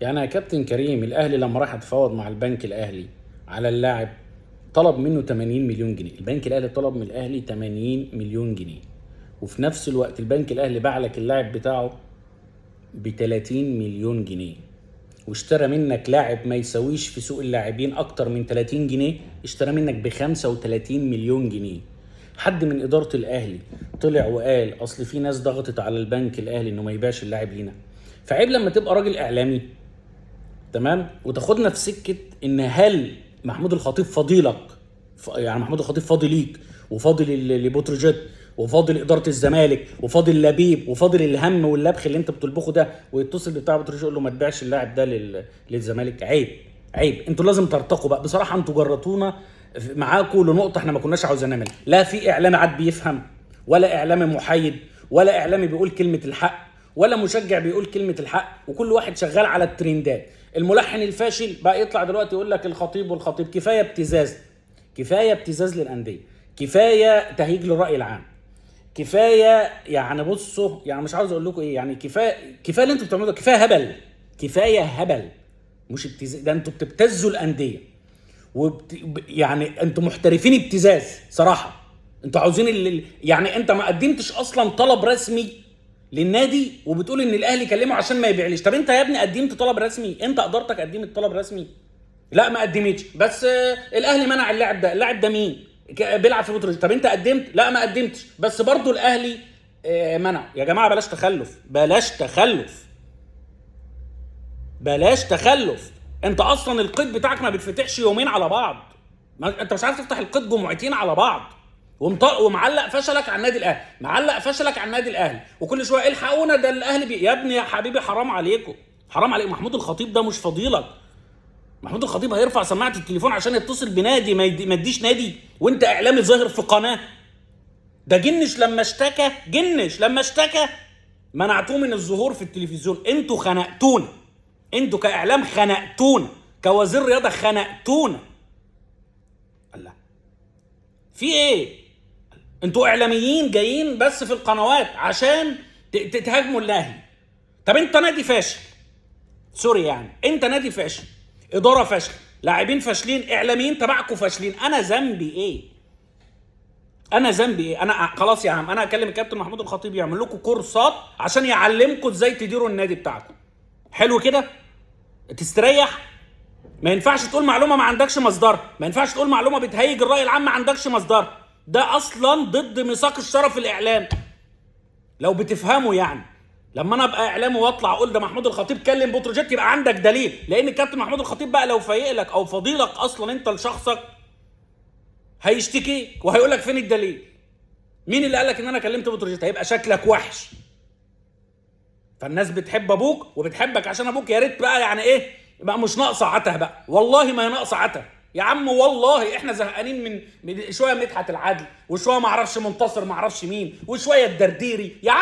يعني يا كابتن كريم، الاهلي لما راح يتفاوض مع البنك الاهلي على اللاعب طلب منه 80 مليون جنيه. البنك الاهلي طلب من الاهلي 80 مليون جنيه، وفي نفس الوقت البنك الاهلي باع لك اللاعب بتاعه ب 30 مليون جنيه، واشترى منك لاعب ما يساويش في سوق اللاعبين اكتر من 30 جنيه، اشترى منك ب 35 مليون جنيه. حد من اداره الاهلي طلع وقال اصل في ناس ضغطت على البنك الاهلي انه ما يبيعش اللاعب لينا؟ فعيب لما تبقى راجل اعلامي تمام وتاخدنا في سكه ان هل محمود الخطيب فضيلك، يعني محمود الخطيب فاضي ليك وفاضل لبتروجيت وفاضل اداره الزمالك وفاضل لبيب وفاضل الهم واللبخ اللي انت بتلبخه ده، ويتصل بتاع بتروجيت يقول له ما تبيعش اللاعب ده للزمالك؟ عيب عيب. انتوا لازم ترتقوا بقى بصراحه. انتوا جرتونا معاكم لنقطه احنا ما كناش عاوزين نعملها. لا في اعلامي عاد بيفهم، ولا اعلامي محايد، ولا اعلامي بيقول كلمه الحق، ولا مشجع بيقول كلمه الحق، وكل واحد شغال على الترندات. الملحن الفاشل بقى يطلع دلوقتي يقول لك الخطيب والخطيب. كفايه ابتزاز، كفايه ابتزاز للانديه، كفايه تهيج للراي العام، كفايه يعني بصوا يعني مش عاوز اقول لكم ايه، يعني كفايه اللي انتوا بتعملوه ده، كفايه هبل، كفايه هبل. مش ابتزاز ده، انتوا بتبتزوا الانديه يعني انتوا محترفين ابتزاز صراحه. انتوا عاوزين يعني انت ما قدمتش اصلا طلب رسمي للنادي وبتقول ان الاهلي كلمه عشان ما يبيعليش. طب انت يا ابني قدمت طلب رسمي؟ انت ادارتك قدمت طلب رسمي؟ لا ما قدمتش، بس الاهلي منع اللاعب ده. اللاعب ده مين؟ بيلعب في بطوله. طب انت قدمت؟ لا ما قدمتش، بس برضو الاهلي منع. يا جماعه بلاش تخلف، بلاش تخلف، بلاش تخلف. انت اصلا القيد بتاعك ما بيتفتحش يومين على بعض، انت مش عارف تفتح القيد جمعتين على بعض، ومعلق فشلك على النادي الاهلي، معلق فشلك على النادي الاهلي، وكل شويه الحقونا ده الاهلي يا ابني يا حبيبي حرام عليكم، حرام عليكم. محمود الخطيب ده مش فضيلك. محمود الخطيب هيرفع سماعه التليفون عشان يتصل بنادي ما يديش نادي، وانت اعلامي ظاهر في قناه؟ ده جنش لما اشتكى، جنش لما اشتكى منعتوه من الظهور في التلفزيون. انتوا خنقتونا، انتوا كاعلام خنقتونا، كوزير رياضه خنقتونا. الله، في ايه؟ انتوا اعلاميين جايين بس في القنوات عشان تهاجموا الاهلي. طب انت نادي فاشل، سوري يعني، انت نادي فاشل، اداره فاشله، لاعبين فاشلين، اعلاميين تبعكم فاشلين. انا ذنبي ايه؟ انا ذنبي ايه؟ انا خلاص يا عم، انا اكلم الكابتن محمود الخطيب يعمل لكم كورسات عشان يعلمكم ازاي تديروا النادي بتاعكم. حلو كده؟ تستريح. ما ينفعش تقول معلومه ما عندكش مصدر، ما ينفعش تقول معلومه بتهيج الراي العام ما عندكش مصدر. ده اصلا ضد ميثاق الشرف الاعلام لو بتفهموا يعني. لما انا ابقى اعلامي واطلع اقول ده محمود الخطيب كلم بتروجيت، يبقى عندك دليل. لان الكابتن محمود الخطيب بقى لو فايق لك او فضيلك اصلا انت لشخصك هيشتكيك وهيقول لك فين الدليل؟ مين اللي قال لك ان انا كلمت بتروجيت؟ هيبقى شكلك وحش. فالناس بتحب ابوك وبتحبك عشان ابوك، يا ريت بقى يعني ايه بقى، مش ناقصه عته بقى، والله ما هي ناقصه عته يا عم. والله احنا زهقانين من شويه مدحت العدل، وشويه ما اعرفش منتصر ما اعرفش مين، وشويه الدرديري يا عم.